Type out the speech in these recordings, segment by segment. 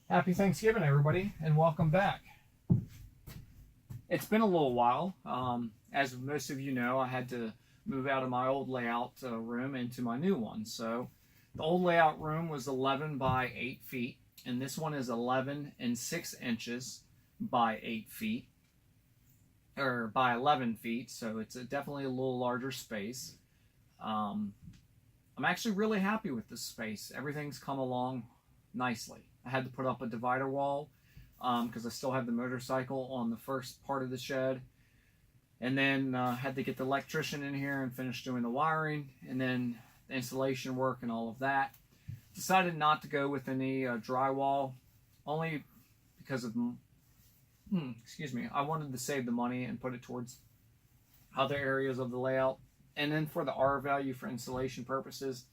Happy Thanksgiving, everybody, and welcome back. It's been a little while. As most of you know, I had to move out of my old layout room into my new one. So the old layout room was 11 by 8 feet, and this one is 11 and 6 inches by 8 feet, or by 11 feet. So it's definitely a little larger space. Um, I'm actually really happy with this space. Everything's come along nicely. I had to put up a divider wall because I still have the motorcycle on the first part of the shed. And then had to get the electrician in here and finish doing the wiring and then the installation work and all of that. Decided not to go with any drywall, only because of, excuse me, I wanted to save the money and put it towards other areas of the layout. And then for the R value for installation purposes,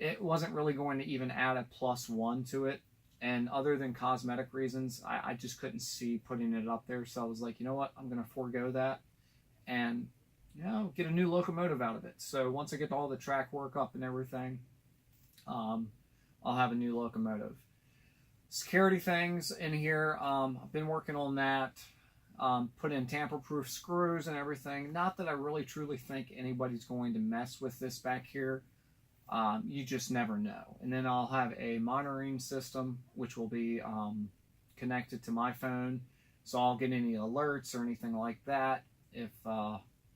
it wasn't really going to even add a +1 to it. And other than cosmetic reasons, I just couldn't see putting it up there. So I was like, you know what, I'm going to forego that and, get a new locomotive out of it. So once I get all the track work up and everything, I'll have a new locomotive. Security things in here, I've been working on that. Put in tamper-proof screws and everything. Not that I really truly think anybody's going to mess with this back here. You just never know. And then I'll have a monitoring system, which will be connected to my phone. So I'll get any alerts or anything like that if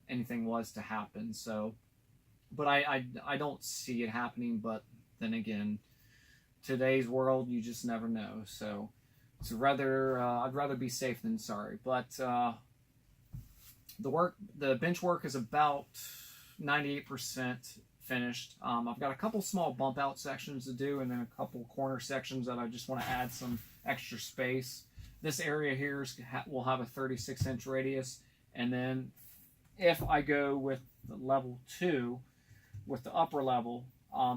anything was to happen. So, but I don't see it happening. But then again, today's world, you just never know. So it's I'd rather be safe than sorry. But the bench work is about 98% finished. I've got a couple small bump out sections to do and then a couple corner sections that I just want to add some extra space. This area here will have a 36-inch radius, and then if I go with the level 2 with the upper level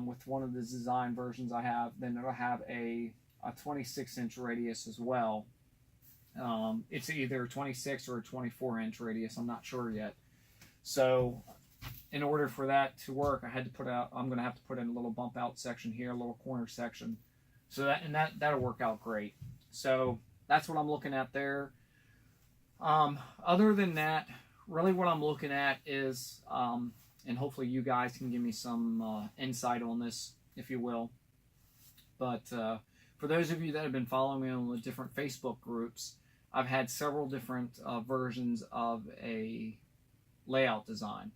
with one of the design versions I have, then it'll have a 26-inch radius as well. It's either a 26 or a 24-inch radius, I'm not sure yet. So in order for that to work, I'm going to have to put in a little bump out section here, a little corner section. So that'll work out great. So that's what I'm looking at there. Other than that, really what I'm looking at is, and hopefully you guys can give me some insight on this, if you will. But for those of you that have been following me on the different Facebook groups, I've had several different versions of a layout design.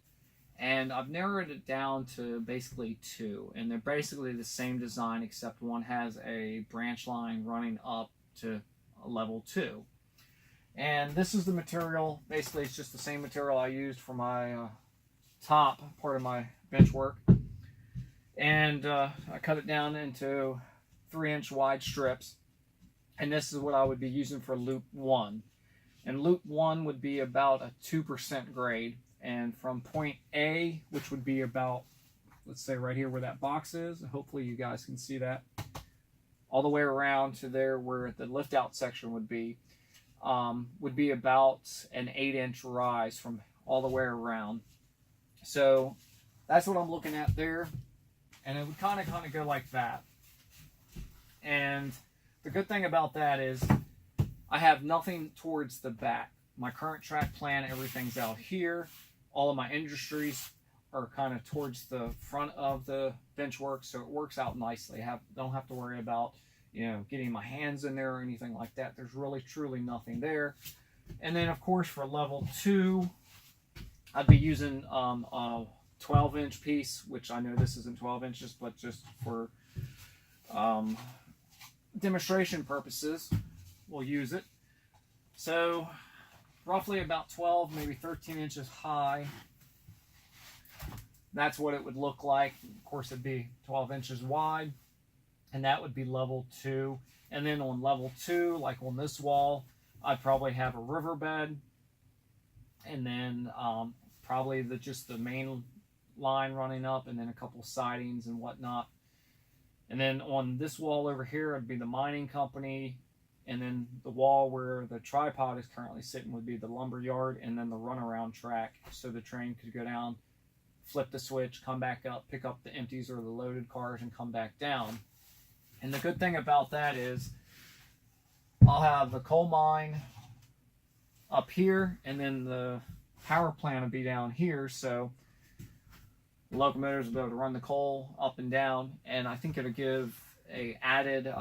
And I've narrowed it down to basically 2. And they're basically the same design, except one has a branch line running up to a level 2. And this is the material. Basically, it's just the same material I used for my top part of my bench work. And I cut it down into 3-inch wide strips. And this is what I would be using for loop 1. And loop 1 would be about a 2% grade. And from point A, which would be about, let's say right here where that box is, hopefully you guys can see that, all the way around to there where the lift out section would be about an 8-inch rise from all the way around. So that's what I'm looking at there. And it would kind of go like that. And the good thing about that is I have nothing towards the back. My current track plan, everything's out here. All of my industries are kind of towards the front of the bench work, so it works out nicely. Don't have to worry about getting my hands in there or anything like that. There's really truly nothing there. And then of course for level 2, I'd be using a 12-inch piece, which I know this isn't 12 inches, but just for demonstration purposes, we'll use it. So roughly about 12, maybe 13 inches high. That's what it would look like. Of course, it'd be 12 inches wide, and that would be level 2. And then on level 2, like on this wall, I'd probably have a riverbed, and then probably just the main line running up, and then a couple sidings and whatnot. And then on this wall over here, it'd be the mining company. And then the wall where the tripod is currently sitting would be the lumber yard, and then the runaround track, so the train could go down, flip the switch, come back up, pick up the empties or the loaded cars, and come back down. And the good thing about that is I'll have the coal mine up here, and then the power plant will be down here, so the locomotives will be able to run the coal up and down, and I think it'll give a added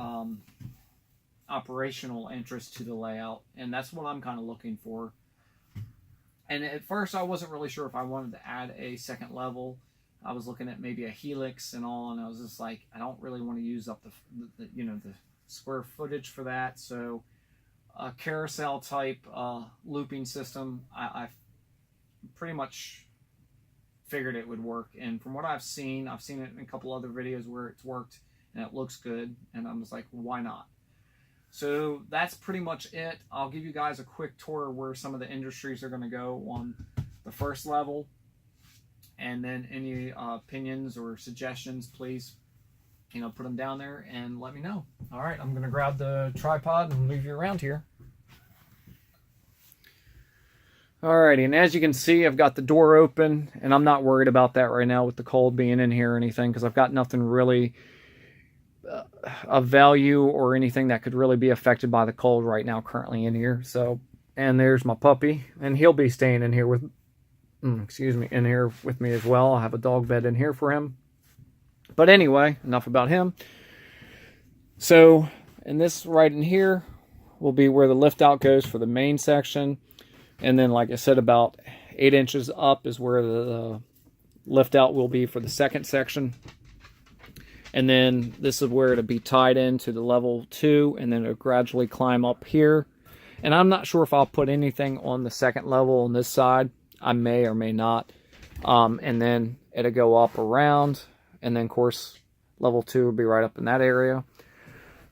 operational interest to the layout, and that's what I'm kind of looking for. And at first I wasn't really sure if I wanted to add a second level. I was looking at maybe a helix and all, and I was just like, I don't really want to use up the square footage for that. So a carousel type looping system, I pretty much figured it would work. And from what I've seen it in a couple other videos where it's worked and it looks good, and I'm just like, why not? So that's pretty much it. I'll give you guys a quick tour of where some of the industries are going to go on the first level, and then any opinions or suggestions, please put them down there and let me know. All right, I'm going to grab the tripod and move you around here. Alrighty, and as you can see, I've got the door open, and I'm not worried about that right now with the cold being in here or anything, because I've got nothing really of value or anything that could really be affected by the cold right now currently in here. So, and there's my puppy, and he'll be staying in here with in here with me as well. I have a dog bed in here for him. But anyway, enough about him. So, and this right in here will be where the lift out goes for the main section. And then, like I said, about 8 inches up is where the lift out will be for the second section. And then this is where it'll be tied into the level 2, and then it'll gradually climb up here. And I'm not sure if I'll put anything on the second level on this side. I may or may not. And then it'll go up around, and then of course level 2 will be right up in that area.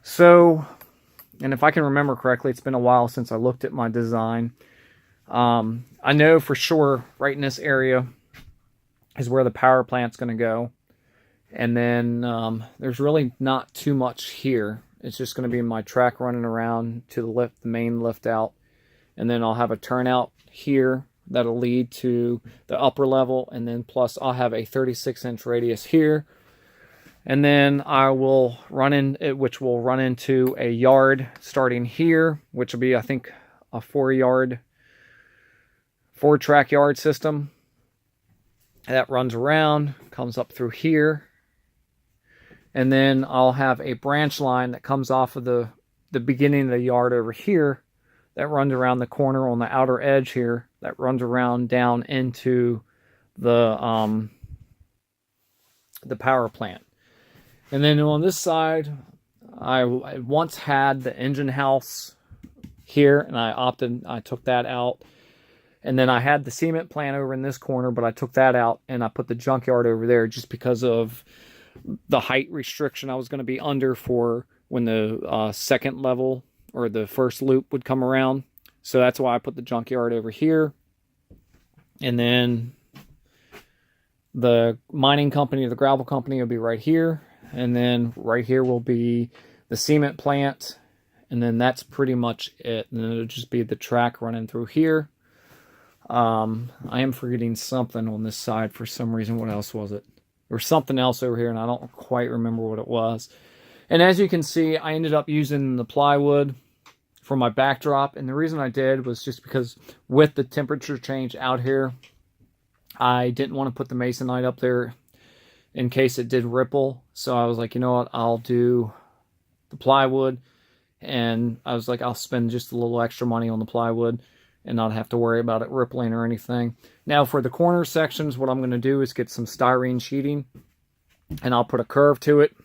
So, and if I can remember correctly, it's been a while since I looked at my design. I know for sure right in this area is where the power plant's going to go. And then there's really not too much here. It's just going to be my track running around to the main lift out. And then I'll have a turnout here that'll lead to the upper level. And then plus I'll have a 36-inch radius here. And then I will run into a yard starting here, which will be, I think, a 4-track yard system. That runs around, comes up through here. And then I'll have a branch line that comes off of the beginning of the yard over here that runs around the corner on the outer edge here, that runs around down into the power plant. And then on this side, I once had the engine house here, and I took that out. And then I had the cement plant over in this corner, but I took that out and I put the junkyard over there just because of the height restriction I was going to be under for when the second level or the first loop would come around. So that's why I put the junkyard over here. And then the mining company, the gravel company will be right here. And then right here will be the cement plant. And then that's pretty much it. And then it'll just be the track running through here. I am forgetting something on this side for some reason. What else was it? There was something else over here, and I don't quite remember what it was. And as you can see, I ended up using the plywood for my backdrop. And the reason I did was just because with the temperature change out here, I didn't want to put the masonite up there in case it did ripple. So I was like, you know what, I'll do the plywood. And I was like, I'll spend just a little extra money on the plywood and not have to worry about it rippling or anything. Now for the corner sections, what I'm going to do is get some styrene sheeting, and I'll put a curve to it.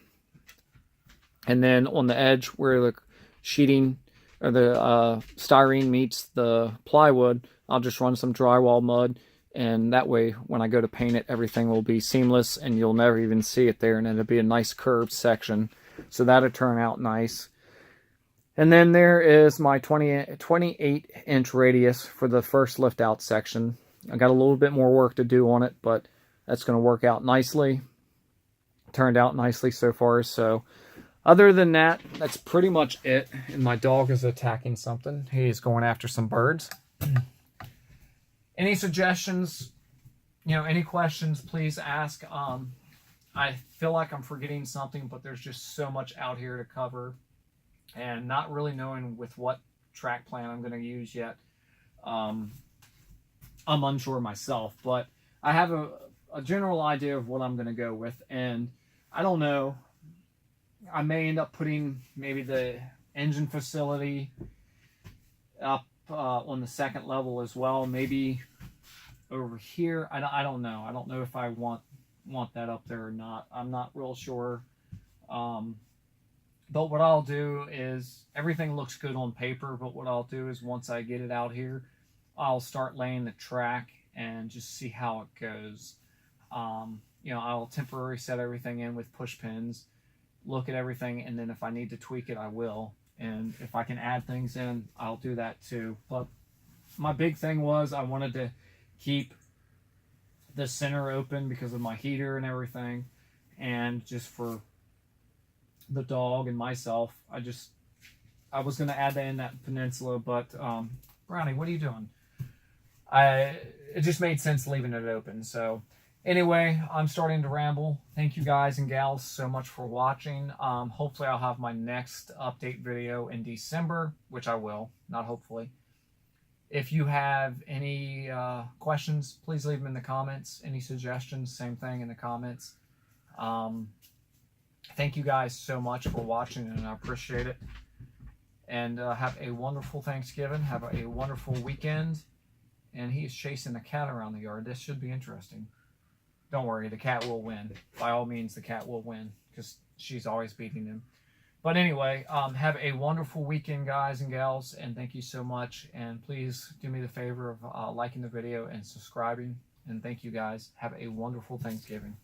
And then on the edge where the sheeting or the styrene meets the plywood, I'll just run some drywall mud, and that way when I go to paint it, everything will be seamless and you'll never even see it there, and it'll be a nice curved section. So that'll turn out nice. And then there is my 28-inch radius for the first lift out section. I got a little bit more work to do on it, but that's going to work out nicely. Turned out nicely so far. So other than that, that's pretty much it. And my dog is attacking something. He's going after some birds. Any suggestions, any questions, please ask. I feel like I'm forgetting something, but there's just so much out here to cover. and not really knowing with what track plan I'm going to use yet. I'm unsure myself, but I have a general idea of what I'm going to go with, and I don't know. I may end up putting maybe the engine facility up on the second level as well. Maybe over here. I don't know. I don't know if I want that up there or not. I'm not real sure. But what I'll do is, everything looks good on paper, but what I'll do is once I get it out here, I'll start laying the track and just see how it goes. You know, I'll temporarily set everything in with push pins, look at everything, and then if I need to tweak it, I will. And if I can add things in, I'll do that too. But my big thing was I wanted to keep the center open because of my heater and everything, and just for the dog and myself. I was going to add that in that peninsula, but Brownie, what are you doing? It just made sense leaving it open. So anyway, I'm starting to ramble. Thank you guys and gals so much for watching. Hopefully I'll have my next update video in December, which I will, not hopefully. If you have any questions, please leave them in the comments. Any suggestions, same thing in the comments. Thank you guys so much for watching, and I appreciate it. And have a wonderful Thanksgiving. Have a wonderful weekend. And he is chasing the cat around the yard. This should be interesting. Don't worry, the cat will win. By all means, the cat will win, because she's always beating him. But anyway, have a wonderful weekend, guys and gals, and thank you so much. And please do me the favor of liking the video and subscribing. And thank you, guys. Have a wonderful Thanksgiving.